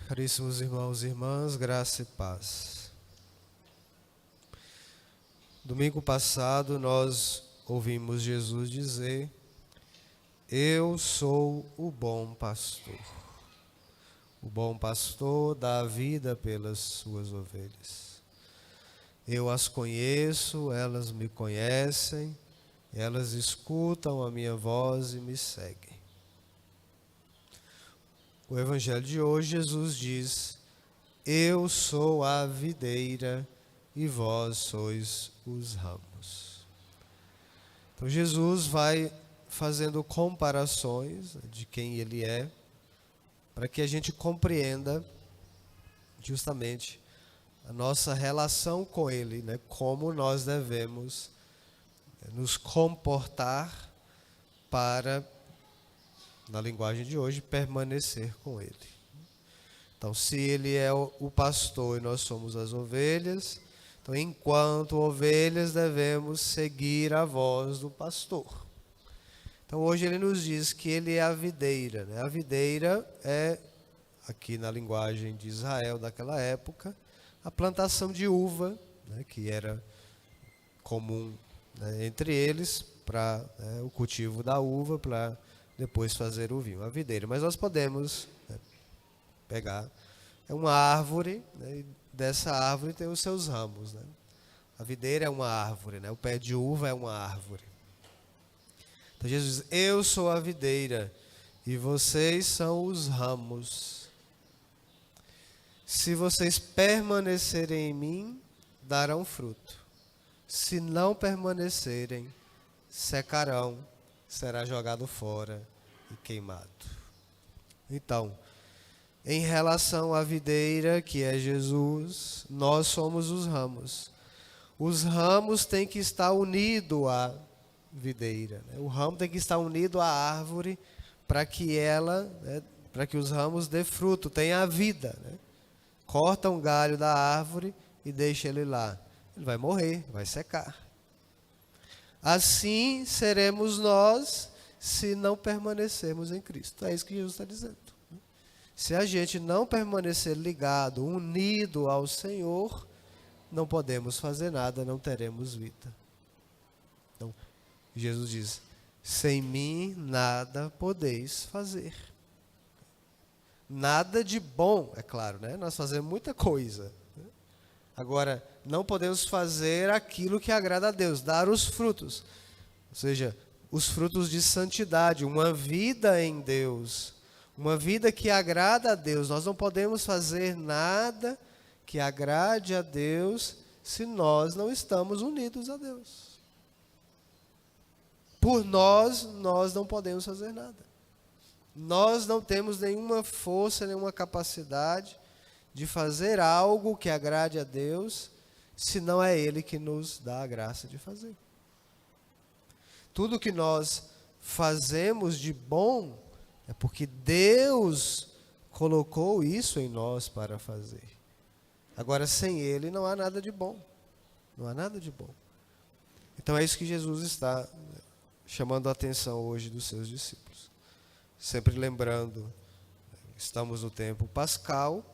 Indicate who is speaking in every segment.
Speaker 1: Caríssimos irmãos e irmãs, graça e paz. Domingo passado nós ouvimos Jesus dizer: Eu sou o bom pastor. O bom pastor dá a vida pelas suas ovelhas. Eu as conheço, elas me conhecem, elas escutam a minha voz e me seguem. O Evangelho de hoje, Jesus diz: Eu sou a videira e vós sois os ramos. Então Jesus vai fazendo comparações de quem ele é, para que a gente compreenda justamente a nossa relação com ele, né? Como nós devemos nos comportar para, na linguagem de hoje, permanecer com ele. Então, se ele é o pastor e nós somos as ovelhas, então, enquanto ovelhas, devemos seguir a voz do pastor. Então, hoje ele nos diz que ele é a videira, né? A videira é, aqui na linguagem de Israel daquela época, a plantação de uva, né? Que era comum, né, entre eles, para o cultivo da uva, para depois fazer o vinho. A videira. Mas nós podemos pegar, é uma árvore, né, e dessa árvore tem os seus ramos, né? A videira é uma árvore, né? O pé de uva é uma árvore. Então Jesus diz: Eu sou a videira e vocês são os ramos. Se vocês permanecerem em mim, darão fruto. Se não permanecerem, secarão, será jogado fora e queimado. Então, em relação à videira, que é Jesus, nós somos os ramos. Os ramos têm que estar unidos à videira, né? O ramo tem que estar unido à árvore para que ela, né, para que os ramos dê fruto, tenha a vida, né? Corta um galho da árvore e deixa ele lá. Ele vai morrer, vai secar. Assim seremos nós se não permanecermos em Cristo. É isso que Jesus está dizendo. Se a gente não permanecer ligado, unido ao Senhor, não podemos fazer nada, não teremos vida. Então, Jesus diz: sem mim nada podeis fazer. Nada de bom, é claro, né? Nós fazemos muita coisa. Agora, não podemos fazer aquilo que agrada a Deus, dar os frutos. Ou seja, os frutos de santidade, uma vida em Deus, uma vida que agrada a Deus. Nós não podemos fazer nada que agrade a Deus se nós não estamos unidos a Deus. Por nós não podemos fazer nada. Nós não temos nenhuma força, nenhuma capacidade de fazer algo que agrade a Deus, se não é Ele que nos dá a graça de fazer. Tudo que nós fazemos de bom é porque Deus colocou isso em nós para fazer. Agora, sem Ele não há nada de bom. Não há nada de bom. Então é isso que Jesus está chamando a atenção hoje dos seus discípulos. Sempre lembrando, estamos no tempo pascal,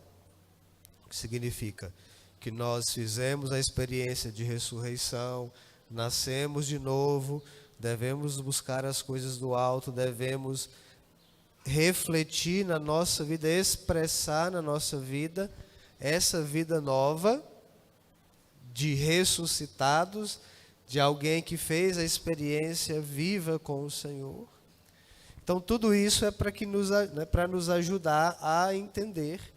Speaker 1: que significa que nós fizemos a experiência de ressurreição, nascemos de novo, devemos buscar as coisas do alto, devemos refletir na nossa vida, expressar na nossa vida essa vida nova de ressuscitados, de alguém que fez a experiência viva com o Senhor. Então tudo isso é para nos ajudar a entender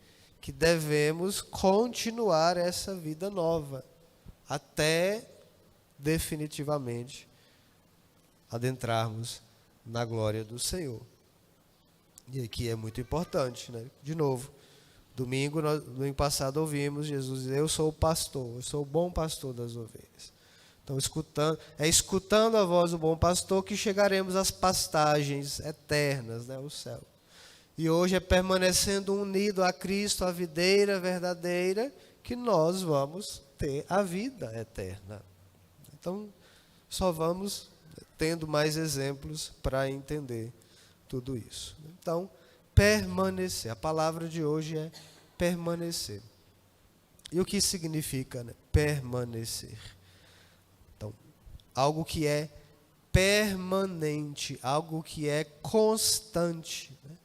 Speaker 1: que devemos continuar essa vida nova até definitivamente adentrarmos na glória do Senhor. E aqui é muito importante, né? De novo, domingo passado ouvimos Jesus dizer: Eu sou o pastor, eu sou o bom pastor das ovelhas. Então, escutando a voz do bom pastor que chegaremos às pastagens eternas, né? O céu. E hoje é permanecendo unido a Cristo, a videira verdadeira, que nós vamos ter a vida eterna. Então, só vamos tendo mais exemplos para entender tudo isso. Então, permanecer. A palavra de hoje é permanecer. E o que significa, né, permanecer? Então, algo que é permanente, algo que é constante, né?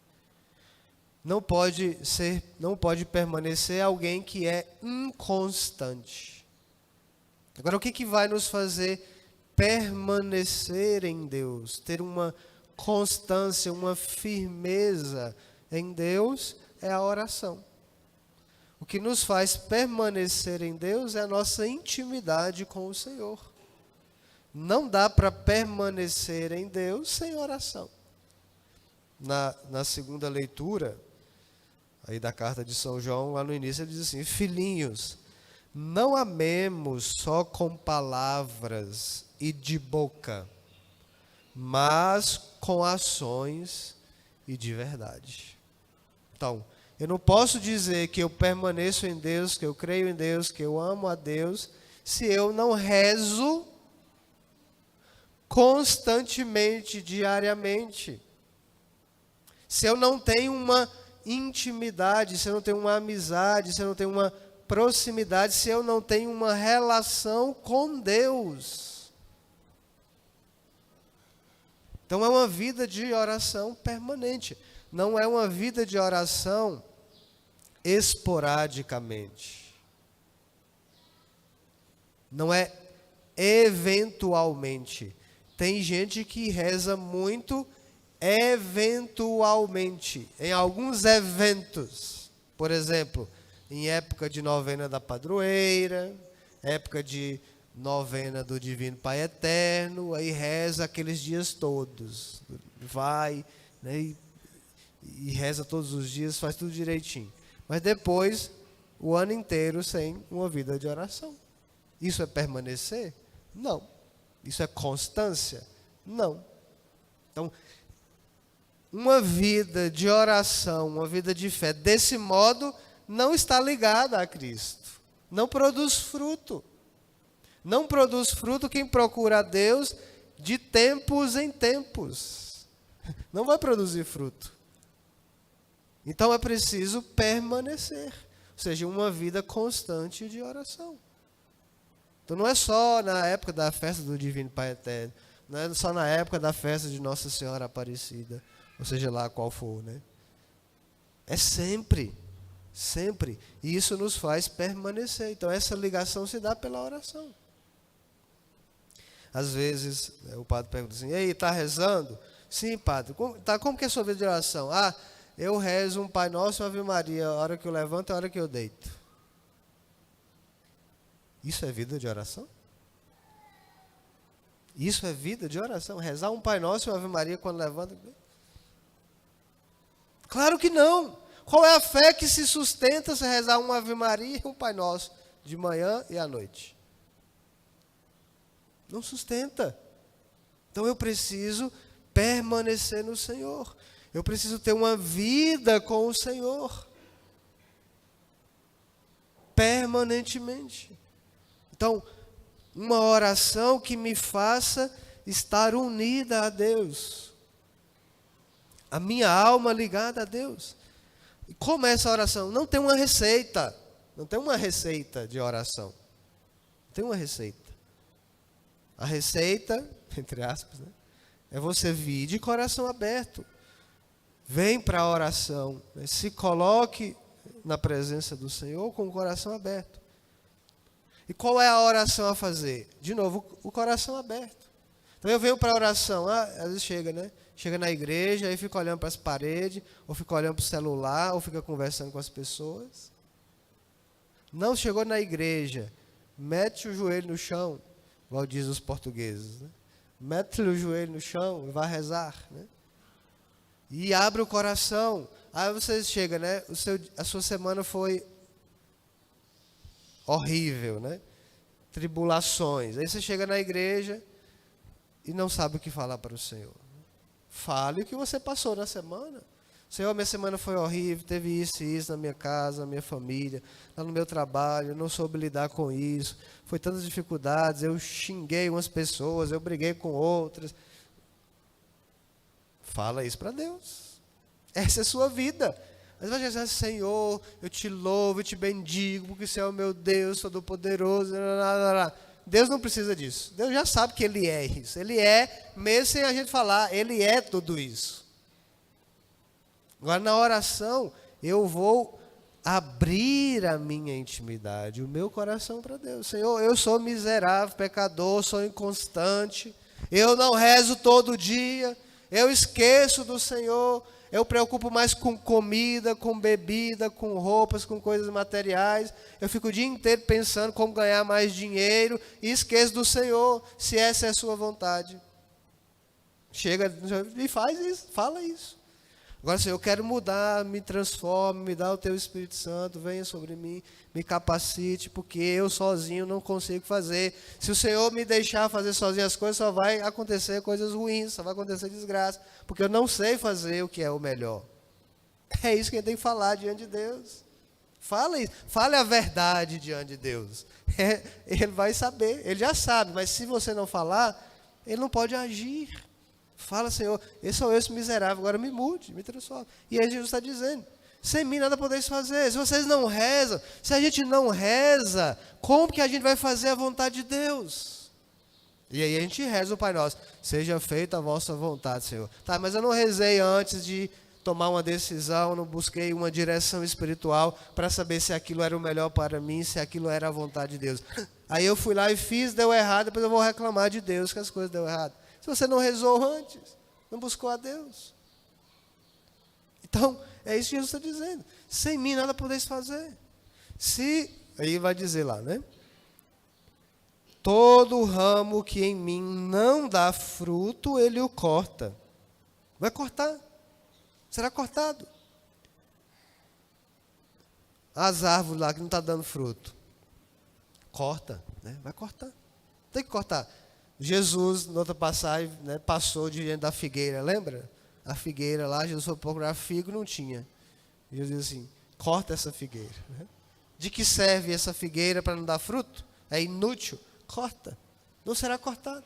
Speaker 1: Não pode permanecer alguém que é inconstante. Agora, o que vai nos fazer permanecer em Deus, ter uma constância, uma firmeza em Deus, é a oração. O que nos faz permanecer em Deus é a nossa intimidade com o Senhor. Não dá para permanecer em Deus sem oração. Na segunda leitura aí da carta de São João, lá no início ele diz assim: filhinhos, não amemos só com palavras e de boca, mas com ações e de verdade. Então, eu não posso dizer que eu permaneço em Deus, que eu creio em Deus, que eu amo a Deus, se eu não rezo constantemente, diariamente. Se eu não tenho uma intimidade, se eu não tenho uma amizade, se eu não tenho uma proximidade, se eu não tenho uma relação com Deus. Então é uma vida de oração permanente. Não é uma vida de oração esporadicamente. Não é eventualmente. Tem gente que reza muito eventualmente, em alguns eventos. Por exemplo, em época de novena da padroeira, época de novena do Divino Pai Eterno, aí reza aqueles dias todos. Vai, né, e reza todos os dias, faz tudo direitinho. Mas depois, o ano inteiro sem uma vida de oração. Isso é permanecer? Não. Isso é constância? Não. Então, uma vida de oração, uma vida de fé, desse modo, não está ligada a Cristo. Não produz fruto. Não produz fruto quem procura a Deus de tempos em tempos. Não vai produzir fruto. Então é preciso permanecer. Ou seja, uma vida constante de oração. Então não é só na época da festa do Divino Pai Eterno. Não é só na época da festa de Nossa Senhora Aparecida. Ou seja lá qual for, né? É sempre. Sempre. E isso nos faz permanecer. Então essa ligação se dá pela oração. Às vezes, o padre pergunta assim: ei, está rezando? Sim, padre. Como que é a sua vida de oração? Ah, eu rezo um Pai Nosso e uma Ave Maria, a hora que eu levanto e a hora que eu deito. Isso é vida de oração? Isso é vida de oração? Rezar um Pai Nosso e uma Ave Maria quando levanta? Claro que não. Qual é a fé que se sustenta se rezar uma Ave Maria e um Pai Nosso de manhã e à noite? Não sustenta. Então eu preciso permanecer no Senhor. Eu preciso ter uma vida com o Senhor. Permanentemente. Então, uma oração que me faça estar unida a Deus. A minha alma ligada a Deus. E como é essa oração? Não tem uma receita. Não tem uma receita de oração. Não tem uma receita. A receita, entre aspas, né, é você vir de coração aberto. Vem para a oração. Né, se coloque na presença do Senhor com o coração aberto. E qual é a oração a fazer? De novo, o coração aberto. Então eu venho para a oração, às vezes chega, né? Chega na igreja, aí fica olhando para as paredes, ou fica olhando para o celular, ou fica conversando com as pessoas. Não chegou na igreja, mete o joelho no chão, igual diz os portugueses, né? Mete o joelho no chão e vai rezar, né? E abre o coração. Aí você chega, né? A sua semana foi horrível, né? Tribulações. Aí você chega na igreja e não sabe o que falar para o Senhor. Fale o que você passou na semana. Senhor, minha semana foi horrível, teve isso e isso na minha casa, na minha família, lá no meu trabalho, eu não soube lidar com isso, foi tantas dificuldades, eu xinguei umas pessoas, eu briguei com outras. Fala isso para Deus. Essa é a sua vida. Mas vai dizer, Senhor, eu te louvo, eu te bendigo, porque o Senhor é o meu Deus, Todo-Poderoso. Deus não precisa disso. Deus já sabe que Ele é isso. Ele é, mesmo sem a gente falar, Ele é tudo isso. Agora, na oração, eu vou abrir a minha intimidade, o meu coração para Deus. Senhor, eu sou miserável, pecador, sou inconstante, eu não rezo todo dia, eu esqueço do Senhor, eu preocupo mais com comida, com bebida, com roupas, com coisas materiais, eu fico o dia inteiro pensando como ganhar mais dinheiro e esqueço do Senhor, se essa é a sua vontade. Chega e faz isso, fala isso. Agora, Senhor, eu quero mudar, me transforme, me dá o Teu Espírito Santo, venha sobre mim, me capacite, porque eu sozinho não consigo fazer. Se o Senhor me deixar fazer sozinho as coisas, só vai acontecer coisas ruins, só vai acontecer desgraça, porque eu não sei fazer o que é o melhor. É isso que a gente tem que falar diante de Deus. Fala isso, fale a verdade diante de Deus. Ele vai saber, ele já sabe, mas se você não falar, ele não pode agir. Fala, Senhor, esse sou eu, esse miserável, agora me mude, me transforme. E aí Jesus está dizendo, sem mim nada podeis fazer. Se vocês não rezam, se a gente não reza, como que a gente vai fazer a vontade de Deus? E aí a gente reza o Pai Nosso, seja feita a vossa vontade, Senhor. Tá, mas eu não rezei antes de tomar uma decisão, não busquei uma direção espiritual para saber se aquilo era o melhor para mim, se aquilo era a vontade de Deus. Aí eu fui lá e fiz, deu errado, depois eu vou reclamar de Deus que as coisas deu errado. Se você não rezou antes, não buscou a Deus. Então, é isso que Jesus está dizendo. Sem mim nada podeis fazer. Aí vai dizer lá, né? Todo ramo que em mim não dá fruto, ele o corta. Vai cortar. Será cortado. As árvores lá que não estão dando fruto. Corta, né? Vai cortar. Tem que cortar. Jesus, na outra passagem, né, passou diante da figueira, lembra? A figueira lá, Jesus foi procurar figo, não tinha. Jesus disse assim, corta essa figueira. Né? De que serve essa figueira para não dar fruto? É inútil. Corta. Não será cortado.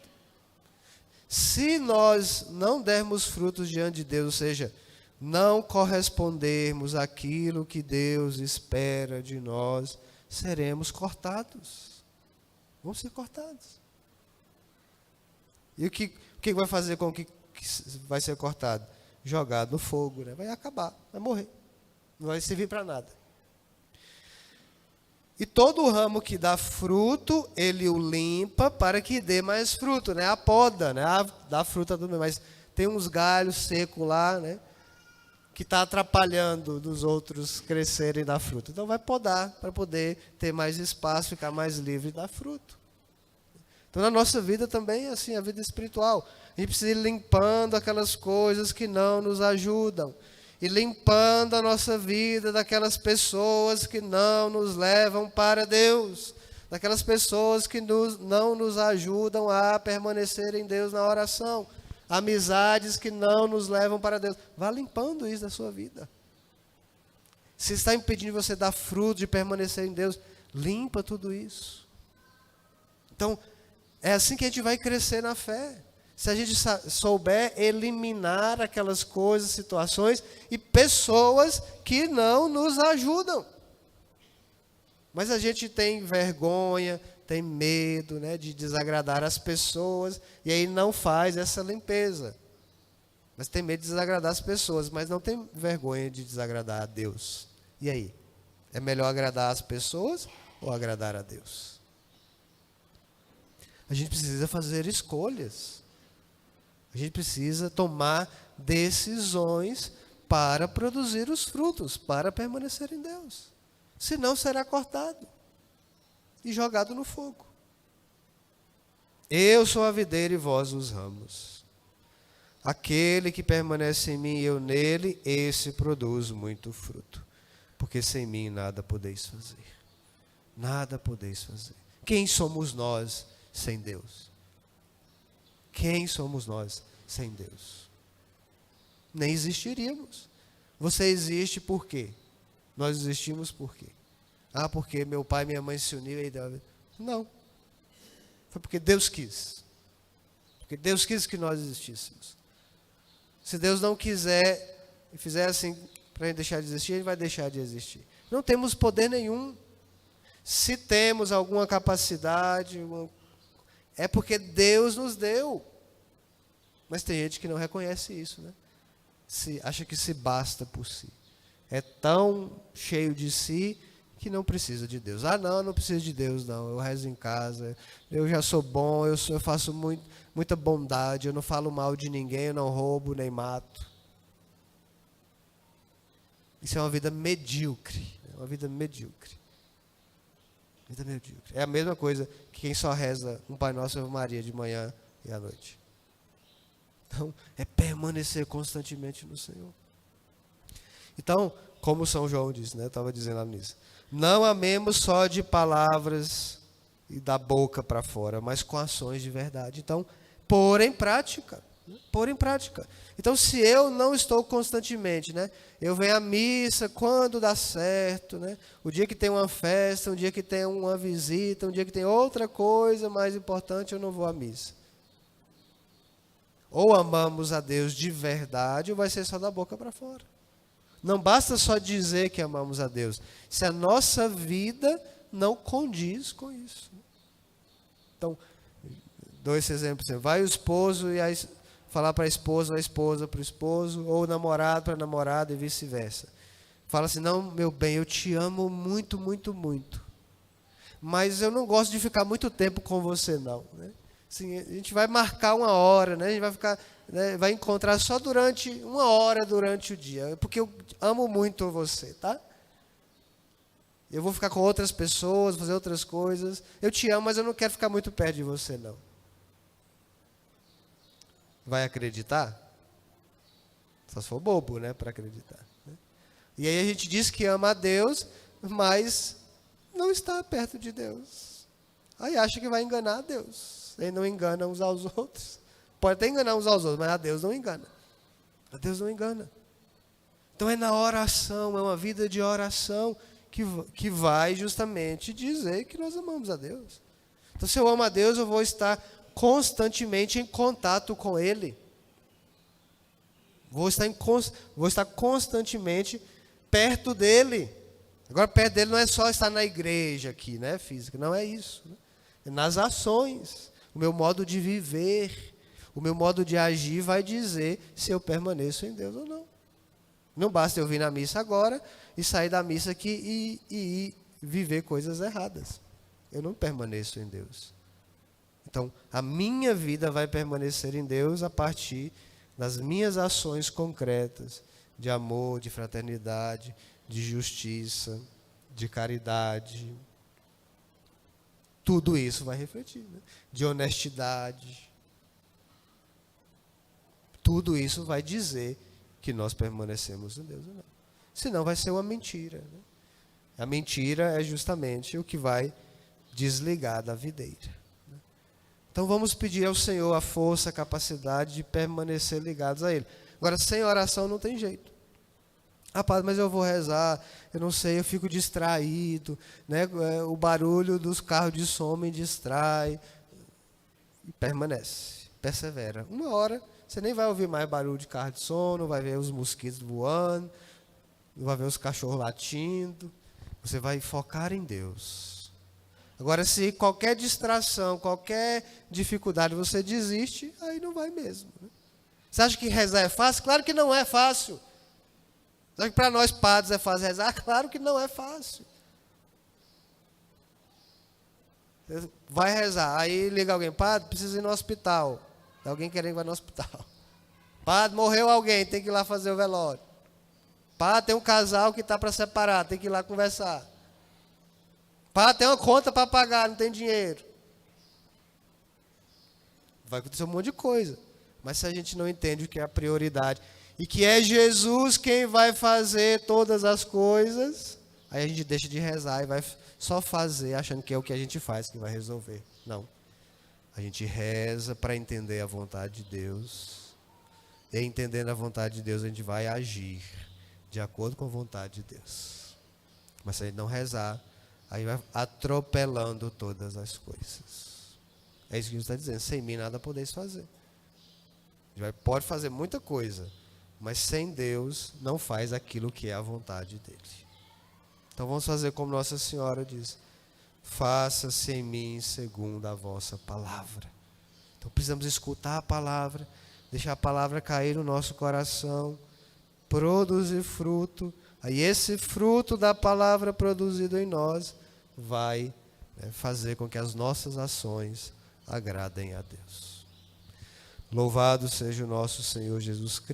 Speaker 1: Se nós não dermos frutos diante de Deus, ou seja, não correspondermos àquilo que Deus espera de nós, seremos cortados. Vamos ser cortados. E o que vai fazer com que vai ser cortado? Jogado no fogo, né? Vai acabar, vai morrer. Não vai servir para nada. E todo ramo que dá fruto, ele o limpa para que dê mais fruto, né? A poda, né? Dá fruta também, mas tem uns galhos secos lá, né? Que está atrapalhando dos outros crescerem e dar fruto. Então vai podar para poder ter mais espaço, ficar mais livre e dar fruto. Então, na nossa vida também é assim, a vida espiritual. A gente precisa ir limpando aquelas coisas que não nos ajudam. E limpando a nossa vida daquelas pessoas que não nos levam para Deus. Daquelas pessoas que não nos ajudam a permanecer em Deus na oração. Amizades que não nos levam para Deus. Vá limpando isso da sua vida. Se está impedindo você dar fruto de permanecer em Deus, limpa tudo isso. Então, é assim que a gente vai crescer na fé. Se a gente souber eliminar aquelas coisas, situações e pessoas que não nos ajudam. Mas a gente tem vergonha, tem medo, né, de desagradar as pessoas e aí não faz essa limpeza. Mas tem medo de desagradar as pessoas, mas não tem vergonha de desagradar a Deus. E aí? É melhor agradar as pessoas ou agradar a Deus? A gente precisa fazer escolhas. A gente precisa tomar decisões para produzir os frutos, para permanecer em Deus. Senão será cortado e jogado no fogo. Eu sou a videira e vós os ramos. Aquele que permanece em mim e eu nele, esse produz muito fruto. Porque sem mim nada podeis fazer. Nada podeis fazer. Quem somos nós sem Deus? Quem somos nós sem Deus? Nem existiríamos. Você existe por quê? Nós existimos por quê? Ah, porque meu pai e minha mãe se uniram e deu. Não. Foi porque Deus quis. Porque Deus quis que nós existíssemos. Se Deus não quiser e fizer assim, para a gente deixar de existir, a gente vai deixar de existir. Não temos poder nenhum. Se temos alguma capacidade, é porque Deus nos deu. Mas tem gente que não reconhece isso, né? Acha que se basta por si. É tão cheio de si que não precisa de Deus. Ah, não, eu não preciso de Deus, não. Eu rezo em casa, eu já sou bom, eu faço muita bondade, eu não falo mal de ninguém, eu não roubo nem mato. Isso é uma vida medíocre. É uma vida medíocre. Vida medíocre. É a mesma coisa que quem só reza um Pai Nosso e Ave Maria de manhã e à noite. Então, é permanecer constantemente no Senhor. Então, como São João disse, né? Estava dizendo lá nisso. Não amemos só de palavras e da boca para fora, mas com ações de verdade. Então, pôr em prática. Né? Pôr em prática. Então, se eu não estou constantemente, né? Eu venho à missa quando dá certo, né? O dia que tem uma festa, um dia que tem uma visita, um dia que tem outra coisa mais importante, eu não vou à missa. Ou amamos a Deus de verdade, ou vai ser só da boca para fora. Não basta só dizer que amamos a Deus, se a nossa vida não condiz com isso. Então, dou esse exemplo. Vai o esposo e falar para a esposa para o esposo, ou o namorado para a namorada e vice-versa. Fala assim, não, meu bem, eu te amo muito, muito, muito. Mas eu não gosto de ficar muito tempo com você, não. Né? Assim, a gente vai marcar uma hora, né? A gente vai ficar, né? Vai encontrar só durante uma hora durante o dia, porque eu amo muito você, tá? Eu vou ficar com outras pessoas, fazer outras coisas. Eu te amo, mas eu não quero ficar muito perto de você, não. Vai acreditar? Só se for bobo, né, para acreditar. Né? E aí a gente diz que ama a Deus, mas não está perto de Deus. Aí acha que vai enganar a Deus. Ele não engana uns aos outros. Pode até enganar uns aos outros, mas a Deus não engana. A Deus não engana. Então é na oração, é uma vida de oração que vai justamente dizer que nós amamos a Deus. Então se eu amo a Deus, eu vou estar constantemente em contato com Ele. Vou estar constantemente perto dEle. Agora, perto dEle não é só estar na igreja aqui, né, física. Não é isso. Né? É nas ações. O meu modo de viver, o meu modo de agir vai dizer se eu permaneço em Deus ou não. Não basta eu vir na missa agora e sair da missa aqui e viver coisas erradas. Eu não permaneço em Deus. Então, a minha vida vai permanecer em Deus a partir das minhas ações concretas de amor, de fraternidade, de justiça, de caridade. Tudo isso vai refletir, né? De honestidade. Tudo isso vai dizer que nós permanecemos em Deus ou não. Senão vai ser uma mentira. Né? A mentira é justamente o que vai desligar da videira. Então vamos pedir ao Senhor a força, a capacidade de permanecer ligados a Ele. Agora, sem oração não tem jeito. Rapaz, mas eu vou rezar, eu não sei, eu fico distraído, né? O barulho dos carros de som me distrai. E permanece, persevera. Uma hora, você nem vai ouvir mais barulho de carro de som, não vai ver os mosquitos voando, não vai ver os cachorros latindo. Você vai focar em Deus. Agora, se qualquer distração, qualquer dificuldade você desiste, aí não vai mesmo. Né? Você acha que rezar é fácil? Claro que não é fácil. Você acha que para nós padres é fácil rezar? Claro que não é fácil. Você vai rezar, aí liga alguém, padre, precisa ir no hospital. Tem alguém querendo ir no hospital. Padre, morreu alguém, tem que ir lá fazer o velório. Padre, tem um casal que está para separar, tem que ir lá conversar. Pá, tem uma conta para pagar, não tem dinheiro. Vai acontecer um monte de coisa. Mas se a gente não entende o que é a prioridade, e que é Jesus quem vai fazer todas as coisas, aí a gente deixa de rezar e vai só fazer, achando que é o que a gente faz que vai resolver. Não. A gente reza para entender a vontade de Deus. E entendendo a vontade de Deus, a gente vai agir de acordo com a vontade de Deus. Mas se a gente não rezar, aí vai atropelando todas as coisas. É isso que Jesus está dizendo. Sem mim nada podeis fazer. A gente pode fazer muita coisa, mas sem Deus não faz aquilo que é a vontade dele. Então vamos fazer como Nossa Senhora diz: faça-se em mim segundo a vossa palavra. Então precisamos escutar a palavra, deixar a palavra cair no nosso coração, produzir fruto. Aí esse fruto da palavra produzido em nós vai fazer com que as nossas ações agradem a Deus. Louvado seja o nosso Senhor Jesus Cristo.